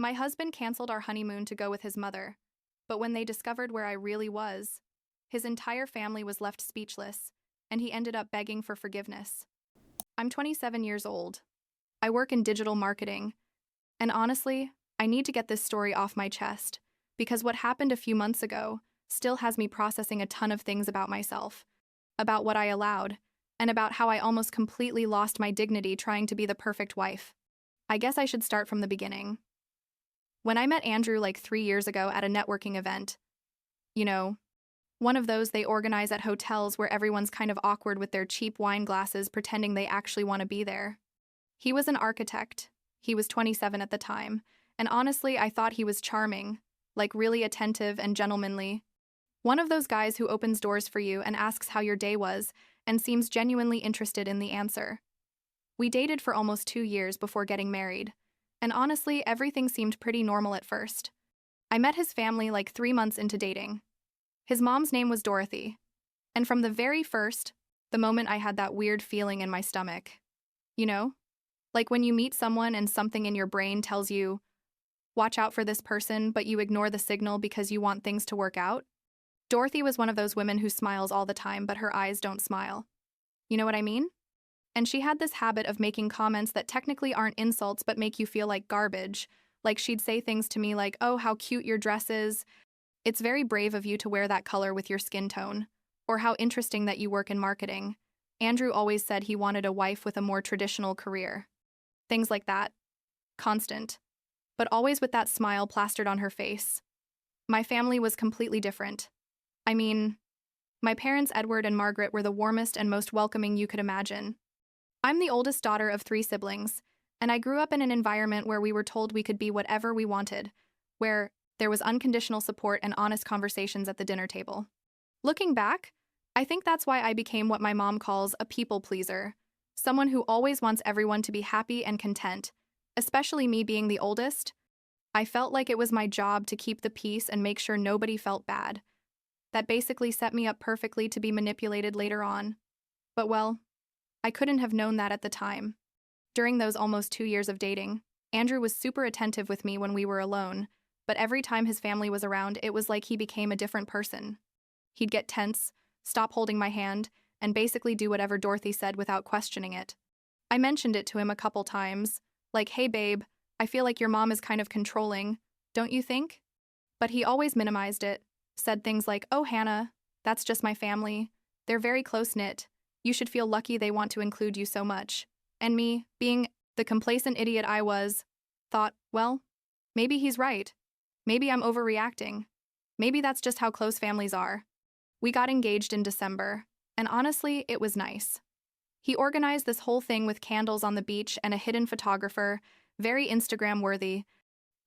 My husband canceled our honeymoon to go with his mother, but when they discovered where I really was, his entire family was left speechless, and he ended up begging for forgiveness. I'm 27 years old. I work in digital marketing, and honestly, I need to get this story off my chest because what happened a few months ago still has me processing a ton of things about myself, about what I allowed, and about how I almost completely lost my dignity trying to be the perfect wife. I guess I should start from the beginning. When I met Andrew like 3 years ago at a networking event, you know, one of those they organize at hotels where everyone's kind of awkward with their cheap wine glasses pretending they actually want to be there. He was an architect. He was 27 at the time, and honestly, I thought he was charming, like really attentive and gentlemanly. One of those guys who opens doors for you and asks how your day was and seems genuinely interested in the answer. We dated for almost 2 years before getting married, and honestly, everything seemed pretty normal at first. I met his family like 3 months into dating. His mom's name was Dorothy, and from the very first, the moment I had that weird feeling in my stomach. You know? Like when you meet someone and something in your brain tells you, watch out for this person, but you ignore the signal because you want things to work out? Dorothy was one of those women who smiles all the time, but her eyes don't smile. You know what I mean? And she had this habit of making comments that technically aren't insults but make you feel like garbage. Like she'd say things to me like, oh, how cute your dress is. It's very brave of you to wear that color with your skin tone. Or how interesting that you work in marketing. Andrew always said he wanted a wife with a more traditional career. Things like that. Constant. But always with that smile plastered on her face. My family was completely different. I mean, my parents, Edward and Margaret, were the warmest and most welcoming you could imagine. I'm the oldest daughter of 3 siblings, and I grew up in an environment where we were told we could be whatever we wanted, where there was unconditional support and honest conversations at the dinner table. Looking back, I think that's why I became what my mom calls a people pleaser, someone who always wants everyone to be happy and content, especially me being the oldest. I felt like it was my job to keep the peace and make sure nobody felt bad. That basically set me up perfectly to be manipulated later on. But well, I couldn't have known that at the time. During those almost 2 years of dating, Andrew was super attentive with me when we were alone, but every time his family was around, it was like he became a different person. He'd get tense, stop holding my hand, and basically do whatever Dorothy said without questioning it. I mentioned it to him a couple times, like, hey babe, I feel like your mom is kind of controlling, don't you think? But he always minimized it, said things like, oh Hannah, that's just my family. They're very close-knit. You should feel lucky they want to include you so much. And me, being the complacent idiot I was, thought, well, maybe he's right. Maybe I'm overreacting. Maybe that's just how close families are. We got engaged in December, and honestly, it was nice. He organized this whole thing with candles on the beach and a hidden photographer, very Instagram-worthy,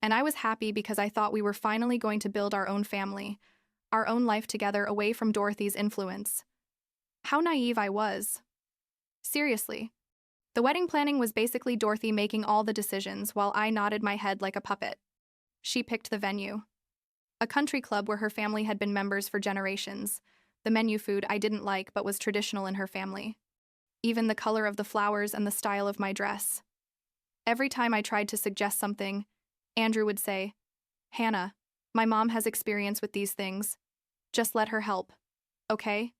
and I was happy because I thought we were finally going to build our own family, our own life together away from Dorothy's influence. How naive I was. Seriously. The wedding planning was basically Dorothy making all the decisions while I nodded my head like a puppet. She picked the venue. A country club where her family had been members for generations. The menu food I didn't like but was traditional in her family. Even the color of the flowers and the style of my dress. Every time I tried to suggest something, Andrew would say, Hannah, my mom has experience with these things. Just let her help. Okay?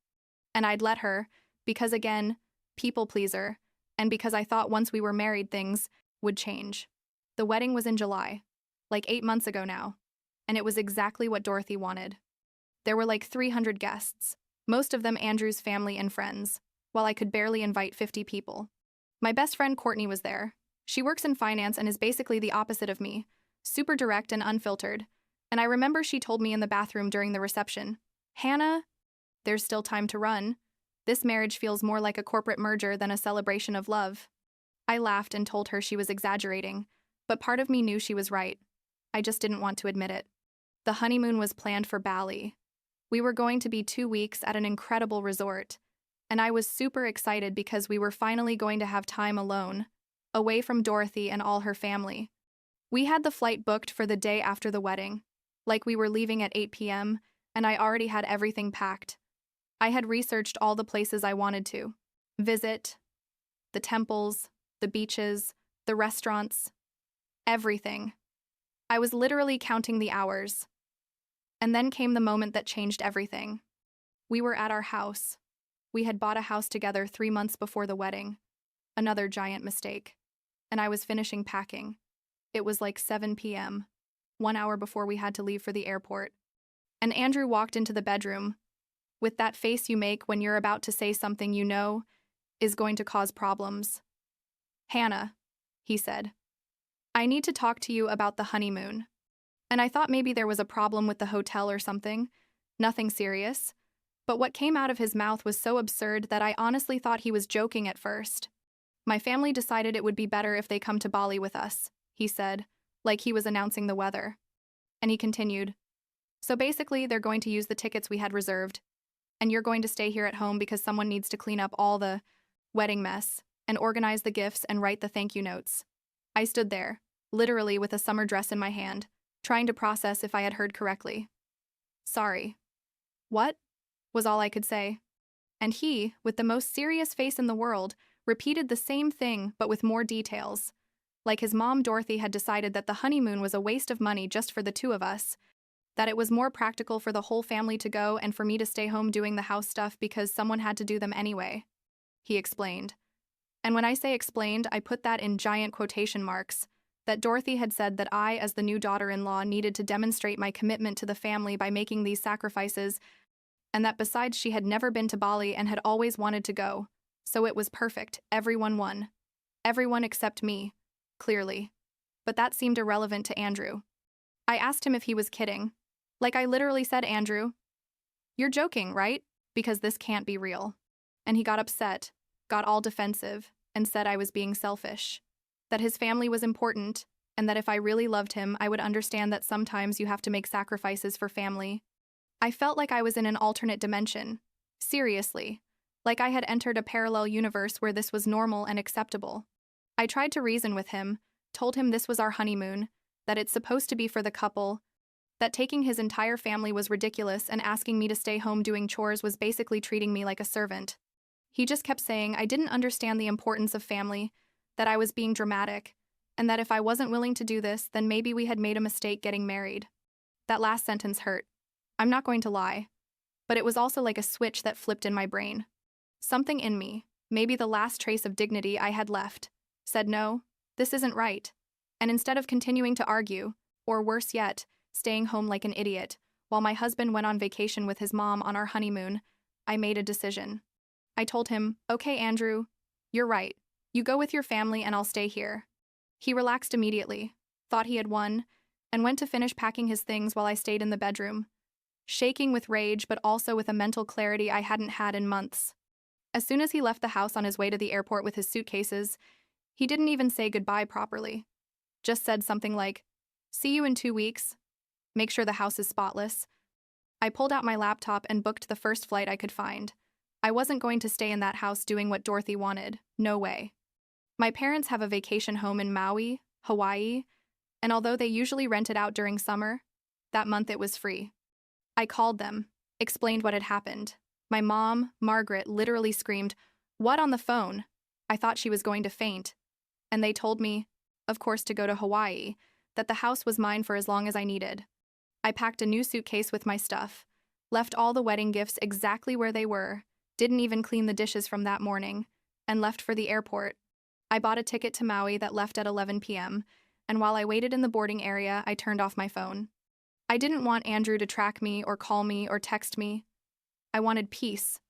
And I'd let her, because again, people pleaser, and because I thought once we were married things would change. The wedding was in July, like 8 months ago now, and it was exactly what Dorothy wanted. There were like 300 guests, most of them Andrew's family and friends, while I could barely invite 50 people. My best friend Courtney was there. She works in finance and is basically the opposite of me, super direct and unfiltered, and I remember she told me in the bathroom during the reception, Hannah, there's still time to run. This marriage feels more like a corporate merger than a celebration of love. I laughed and told her she was exaggerating, but part of me knew she was right. I just didn't want to admit it. The honeymoon was planned for Bali. We were going to be 2 weeks at an incredible resort, and I was super excited because we were finally going to have time alone, away from Dorothy and all her family. We had the flight booked for the day after the wedding, like we were leaving at 8 p.m., and I already had everything packed. I had researched all the places I wanted to visit, the temples, the beaches, the restaurants, everything. I was literally counting the hours. And then came the moment that changed everything. We were at our house. We had bought a house together 3 months before the wedding. Another giant mistake. And I was finishing packing. It was like 7 p.m., 1 hour before we had to leave for the airport. And Andrew walked into the bedroom with that face you make when you're about to say something you know is going to cause problems. "Hannah," he said, "I need to talk to you about the honeymoon." And I thought maybe there was a problem with the hotel or something. Nothing serious. But what came out of his mouth was so absurd that I honestly thought he was joking at first. "My family decided it would be better if they come to Bali with us," he said, like he was announcing the weather. And he continued, "So basically, they're going to use the tickets we had reserved, and you're going to stay here at home because someone needs to clean up all the wedding mess and organize the gifts and write the thank you notes." I stood there, literally with a summer dress in my hand, trying to process if I had heard correctly. "Sorry." "What?" was all I could say. And he, with the most serious face in the world, repeated the same thing but with more details. Like his mom Dorothy had decided that the honeymoon was a waste of money just for the two of us, that it was more practical for the whole family to go and for me to stay home doing the house stuff because someone had to do them anyway. He explained. And when I say explained, I put that in giant quotation marks, that Dorothy had said that I, as the new daughter-in-law, needed to demonstrate my commitment to the family by making these sacrifices, and that besides she had never been to Bali and had always wanted to go. So it was perfect, everyone won. Everyone except me, clearly. But that seemed irrelevant to Andrew. I asked him if he was kidding. Like I literally said, "Andrew, you're joking, right? Because this can't be real." And he got upset, got all defensive, and said I was being selfish. That his family was important, and that if I really loved him, I would understand that sometimes you have to make sacrifices for family. I felt like I was in an alternate dimension. Seriously. Like I had entered a parallel universe where this was normal and acceptable. I tried to reason with him, told him this was our honeymoon, that it's supposed to be for the couple, that taking his entire family was ridiculous and asking me to stay home doing chores was basically treating me like a servant. He just kept saying I didn't understand the importance of family, that I was being dramatic, and that if I wasn't willing to do this, then maybe we had made a mistake getting married. That last sentence hurt. I'm not going to lie. But it was also like a switch that flipped in my brain. Something in me, maybe the last trace of dignity I had left, said no, this isn't right. And instead of continuing to argue, or worse yet, staying home like an idiot, while my husband went on vacation with his mom on our honeymoon, I made a decision. I told him, "Okay, Andrew, you're right. You go with your family and I'll stay here." He relaxed immediately, thought he had won, and went to finish packing his things while I stayed in the bedroom, shaking with rage but also with a mental clarity I hadn't had in months. As soon as he left the house on his way to the airport with his suitcases, he didn't even say goodbye properly. Just said something like, "See you in 2 weeks. Make sure the house is spotless." I pulled out my laptop and booked the first flight I could find. I wasn't going to stay in that house doing what Dorothy wanted. No way. My parents have a vacation home in Maui, Hawaii, and although they usually rent it out during summer, that month it was free. I called them, explained what had happened. My mom, Margaret, literally screamed, "What?" on the phone. I thought she was going to faint. And they told me, of course to go to Hawaii, that the house was mine for as long as I needed. I packed a new suitcase with my stuff, left all the wedding gifts exactly where they were, didn't even clean the dishes from that morning, and left for the airport. I bought a ticket to Maui that left at 11 p.m., and while I waited in the boarding area, I turned off my phone. I didn't want Andrew to track me or call me or text me. I wanted peace.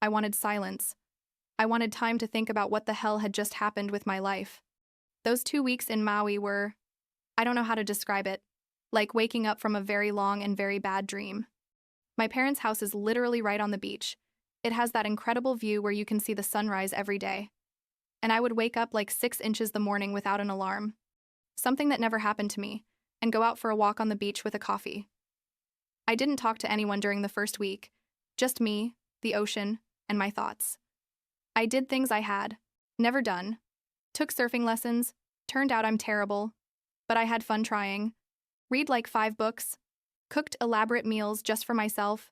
I wanted silence. I wanted time to think about what the hell had just happened with my life. Those 2 weeks in Maui were, I don't know how to describe it, like waking up from a very long and very bad dream. My parents' house is literally right on the beach. It has that incredible view where you can see the sunrise every day. And I would wake up like 6 inches the morning without an alarm. Something that never happened to me, and go out for a walk on the beach with a coffee. I didn't talk to anyone during the first week, just me, the ocean, and my thoughts. I did things I had never done, took surfing lessons, turned out I'm terrible, but I had fun trying, read like 5 books, cooked elaborate meals just for myself,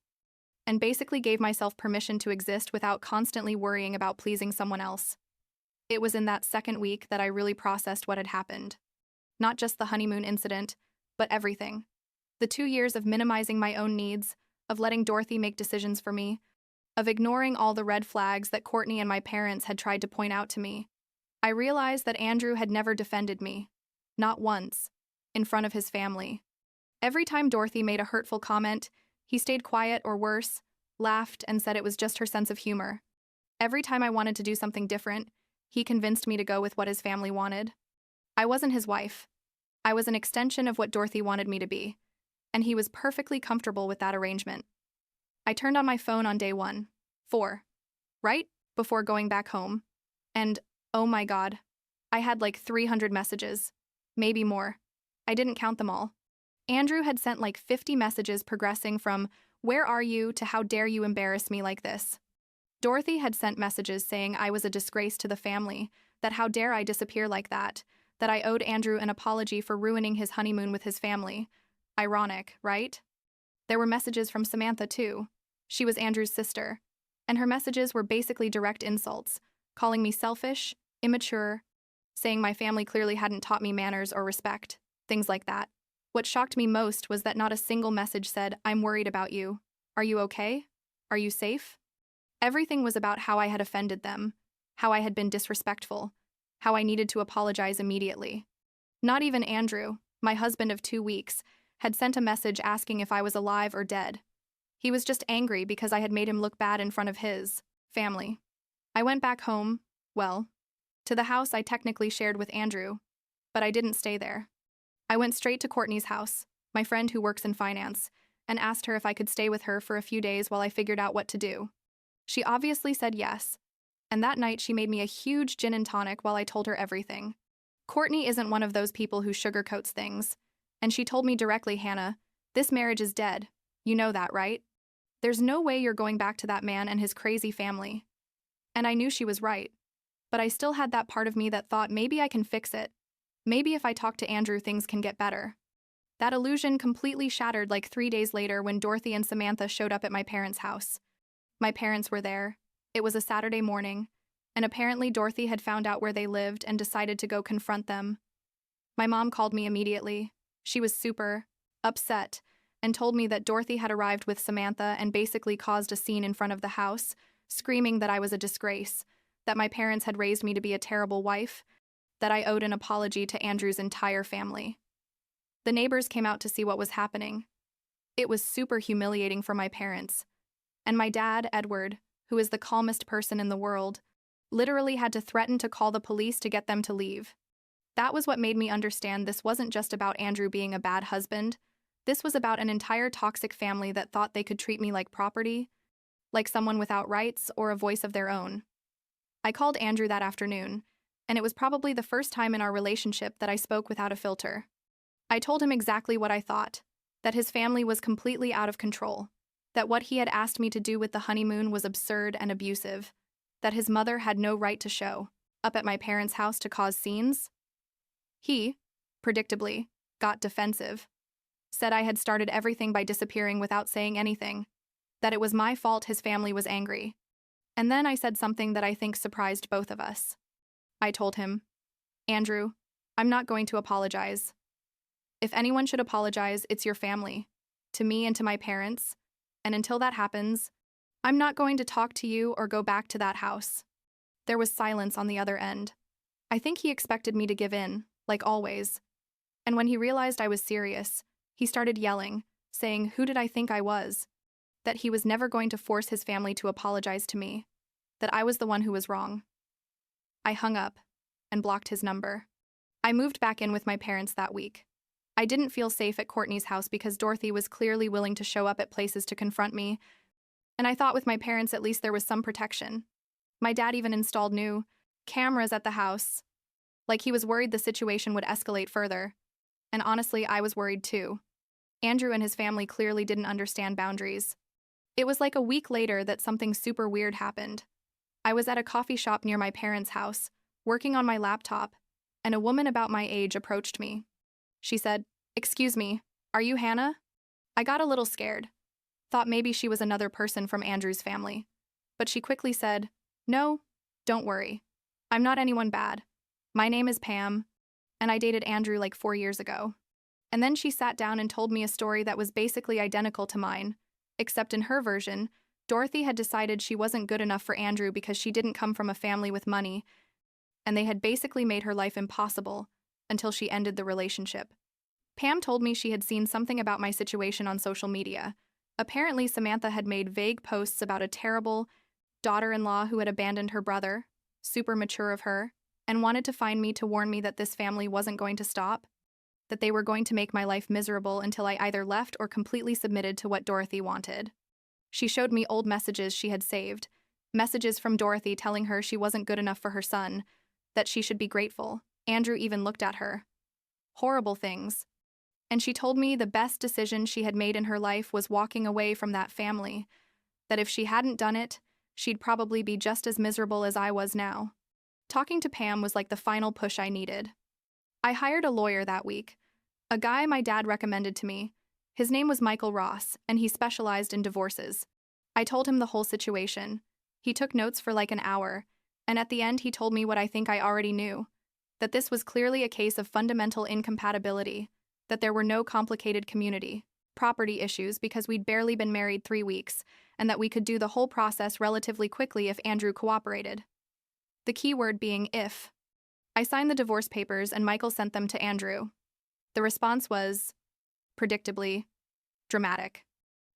and basically gave myself permission to exist without constantly worrying about pleasing someone else. It was in that second week that I really processed what had happened. Not just the honeymoon incident, but everything. The 2 years of minimizing my own needs, of letting Dorothy make decisions for me, of ignoring all the red flags that Courtney and my parents had tried to point out to me. I realized that Andrew had never defended me. Not once. In front of his family. Every time Dorothy made a hurtful comment, he stayed quiet or worse, laughed and said it was just her sense of humor. Every time I wanted to do something different, he convinced me to go with what his family wanted. I wasn't his wife. I was an extension of what Dorothy wanted me to be, and he was perfectly comfortable with that arrangement. I turned on my phone on day 4, right before going back home, and, oh my God, I had like 300 messages, maybe more. I didn't count them all. Andrew had sent like 50 messages progressing from, "Where are you?" to "How dare you embarrass me like this?" Dorothy had sent messages saying I was a disgrace to the family, that how dare I disappear like that I owed Andrew an apology for ruining his honeymoon with his family. Ironic, right? There were messages from Samantha too. She was Andrew's sister, and her messages were basically direct insults, calling me selfish, immature, saying my family clearly hadn't taught me manners or respect, things like that. What shocked me most was that not a single message said, "I'm worried about you. Are you okay? Are you safe?" Everything was about how I had offended them, how I had been disrespectful, how I needed to apologize immediately. Not even Andrew, my husband of 2 weeks, had sent a message asking if I was alive or dead. He was just angry because I had made him look bad in front of his family. I went back home, well, to the house I technically shared with Andrew, but I didn't stay there. I went straight to Courtney's house, my friend who works in finance, and asked her if I could stay with her for a few days while I figured out what to do. She obviously said yes, and that night she made me a huge gin and tonic while I told her everything. Courtney isn't one of those people who sugarcoats things, and she told me directly, "Hannah, this marriage is dead. You know that, right? There's no way you're going back to that man and his crazy family." And I knew she was right, but I still had that part of me that thought maybe I can fix it. Maybe if I talk to Andrew, things can get better. That illusion completely shattered like 3 days later when Dorothy and Samantha showed up at my parents' house. My parents were there. It was a Saturday morning, and apparently Dorothy had found out where they lived and decided to go confront them. My mom called me immediately. She was super upset and told me that Dorothy had arrived with Samantha and basically caused a scene in front of the house, screaming that I was a disgrace, that my parents had raised me to be a terrible wife, that I owed an apology to Andrew's entire family. The neighbors came out to see what was happening. It was super humiliating for my parents. And my dad, Edward, who is the calmest person in the world, literally had to threaten to call the police to get them to leave. That was what made me understand this wasn't just about Andrew being a bad husband. This was about an entire toxic family that thought they could treat me like property, like someone without rights or a voice of their own. I called Andrew that afternoon, and it was probably the first time in our relationship that I spoke without a filter. I told him exactly what I thought, that his family was completely out of control, that what he had asked me to do with the honeymoon was absurd and abusive, that his mother had no right to show up at my parents' house to cause scenes. He, predictably, got defensive, said I had started everything by disappearing without saying anything, that it was my fault his family was angry. And then I said something that I think surprised both of us. I told him, "Andrew, I'm not going to apologize. If anyone should apologize, it's your family, to me and to my parents, and until that happens, I'm not going to talk to you or go back to that house." There was silence on the other end. I think he expected me to give in, like always. And when he realized I was serious, he started yelling, saying who did I think I was? That he was never going to force his family to apologize to me, that I was the one who was wrong. I hung up and blocked his number. I moved back in with my parents that week. I didn't feel safe at Courtney's house because Dorothy was clearly willing to show up at places to confront me, and I thought with my parents at least there was some protection. My dad even installed new cameras at the house, like he was worried the situation would escalate further. And honestly, I was worried too. Andrew and his family clearly didn't understand boundaries. It was like a week later that something super weird happened. I was at a coffee shop near my parents' house, working on my laptop, and a woman about my age approached me. She said, "Excuse me, are you Hannah?" I got a little scared, thought maybe she was another person from Andrew's family. But she quickly said, "No, don't worry. I'm not anyone bad. My name is Pam, and I dated Andrew like 4 years ago." And then she sat down and told me a story that was basically identical to mine, except in her version, Dorothy had decided she wasn't good enough for Andrew because she didn't come from a family with money, and they had basically made her life impossible until she ended the relationship. Pam told me she had seen something about my situation on social media. Apparently, Samantha had made vague posts about a terrible daughter-in-law who had abandoned her brother, super mature of her, and wanted to find me to warn me that this family wasn't going to stop, that they were going to make my life miserable until I either left or completely submitted to what Dorothy wanted. She showed me old messages she had saved, messages from Dorothy telling her she wasn't good enough for her son, that she should be grateful. Andrew even looked at her. Horrible things. And she told me the best decision she had made in her life was walking away from that family, that if she hadn't done it, she'd probably be just as miserable as I was now. Talking to Pam was like the final push I needed. I hired a lawyer that week, a guy my dad recommended to me. His name was Michael Ross, and he specialized in divorces. I told him the whole situation. He took notes for like an hour, and at the end he told me what I think I already knew, that this was clearly a case of fundamental incompatibility, that there were no complicated property issues because we'd barely been married 3 weeks, and that we could do the whole process relatively quickly if Andrew cooperated. The key word being if. I signed the divorce papers and Michael sent them to Andrew. The response was, predictably, dramatic.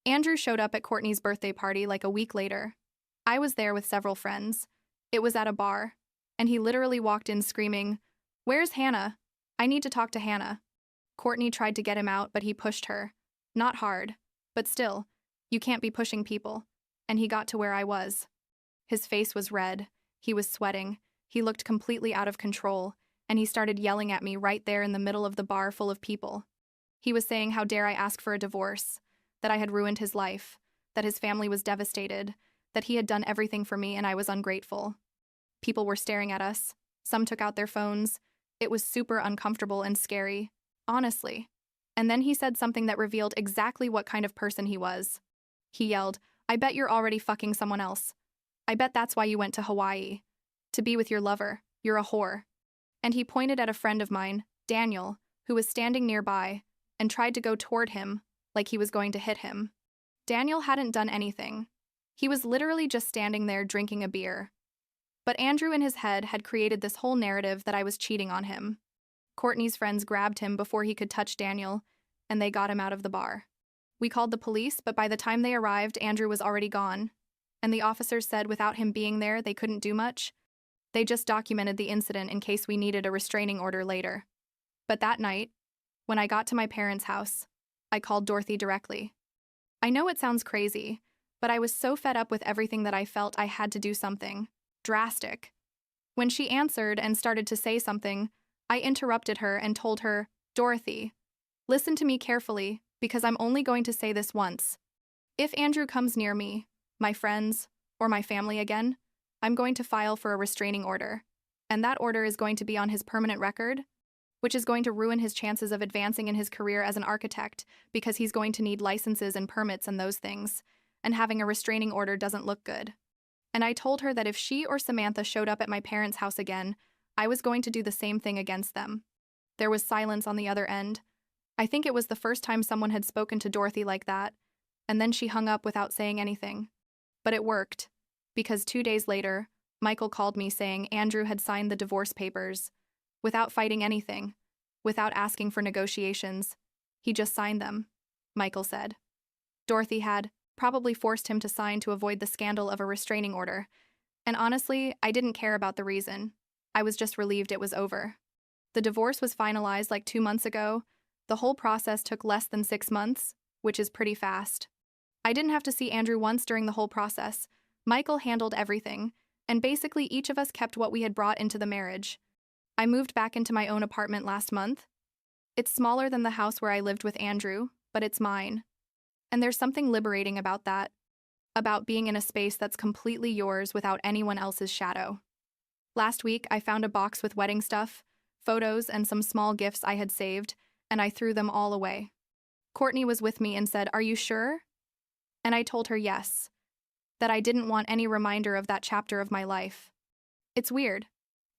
Andrew showed up at Courtney's birthday party like a week later. I was there with several friends. It was at a bar, and he literally walked in screaming, "Where's Hannah? I need to talk to Hannah." Courtney tried to get him out, but he pushed her. Not hard, but still, you can't be pushing people. And he got to where I was. His face was red. He was sweating. He looked completely out of control, and he started yelling at me right there in the middle of the bar full of people. He was saying how dare I ask for a divorce, that I had ruined his life, that his family was devastated, that he had done everything for me and I was ungrateful. People were staring at us. Some took out their phones. It was super uncomfortable and scary, honestly. And then he said something that revealed exactly what kind of person he was. He yelled, "I bet you're already fucking someone else. I bet that's why you went to Hawaii. To be with your lover. You're a whore." And he pointed at a friend of mine, Daniel, who was standing nearby, and tried to go toward him, like he was going to hit him. Daniel hadn't done anything. He was literally just standing there drinking a beer. But Andrew in his head had created this whole narrative that I was cheating on him. Courtney's friends grabbed him before he could touch Daniel, and they got him out of the bar. We called the police, but by the time they arrived, Andrew was already gone. And the officers said without him being there, they couldn't do much. They just documented the incident in case we needed a restraining order later. But that night, when I got to my parents' house, I called Dorothy directly. I know it sounds crazy, but I was so fed up with everything that I felt I had to do something drastic. When she answered and started to say something, I interrupted her and told her, "Dorothy, listen to me carefully, because I'm only going to say this once. If Andrew comes near me, my friends, or my family again, I'm going to file for a restraining order, and that order is going to be on his permanent record, which is going to ruin his chances of advancing in his career as an architect because he's going to need licenses and permits and those things, and having a restraining order doesn't look good." And I told her that if she or Samantha showed up at my parents' house again, I was going to do the same thing against them. There was silence on the other end. I think it was the first time someone had spoken to Dorothy like that, and then she hung up without saying anything. But it worked, because 2 days later, Michael called me saying Andrew had signed the divorce papers, without fighting anything, without asking for negotiations. He just signed them, Michael said. Dorothy had probably forced him to sign to avoid the scandal of a restraining order, and honestly, I didn't care about the reason. I was just relieved it was over. The divorce was finalized like 2 months ago. The whole process took less than 6 months, which is pretty fast. I didn't have to see Andrew once during the whole process. Michael handled everything, and basically each of us kept what we had brought into the marriage. I moved back into my own apartment last month. It's smaller than the house where I lived with Andrew, but it's mine. And there's something liberating about that, about being in a space that's completely yours without anyone else's shadow. Last week, I found a box with wedding stuff, photos, and some small gifts I had saved, and I threw them all away. Courtney was with me and said, "Are you sure?" And I told her yes, that I didn't want any reminder of that chapter of my life. It's weird.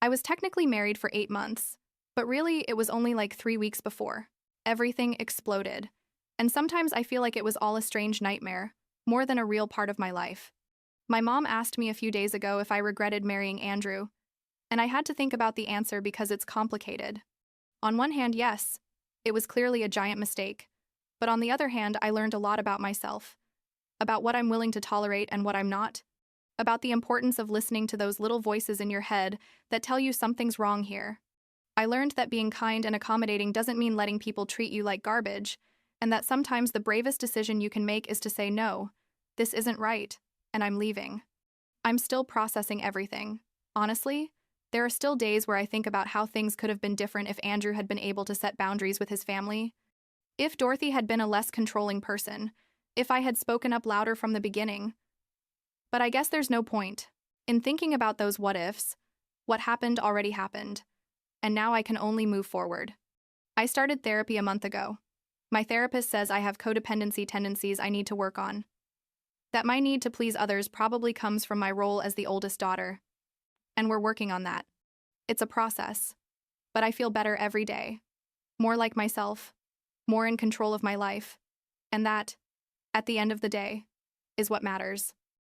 I was technically married for 8 months, but really it was only like 3 weeks before. Everything exploded. And sometimes I feel like it was all a strange nightmare, more than a real part of my life. My mom asked me a few days ago if I regretted marrying Andrew, and I had to think about the answer because it's complicated. On one hand, yes, it was clearly a giant mistake. But on the other hand, I learned a lot about myself, about what I'm willing to tolerate and what I'm not, about the importance of listening to those little voices in your head that tell you something's wrong here. I learned that being kind and accommodating doesn't mean letting people treat you like garbage, and that sometimes the bravest decision you can make is to say no, this isn't right, and I'm leaving. I'm still processing everything. Honestly, there are still days where I think about how things could have been different if Andrew had been able to set boundaries with his family. If Dorothy had been a less controlling person, if I had spoken up louder from the beginning. But I guess there's no point. In thinking about those what ifs, what happened already happened, and now I can only move forward. I started therapy a month ago. My therapist says I have codependency tendencies I need to work on. That my need to please others probably comes from my role as the oldest daughter. And we're working on that. It's a process. But I feel better every day. More like myself. More in control of my life. And that, at the end of the day, is what matters.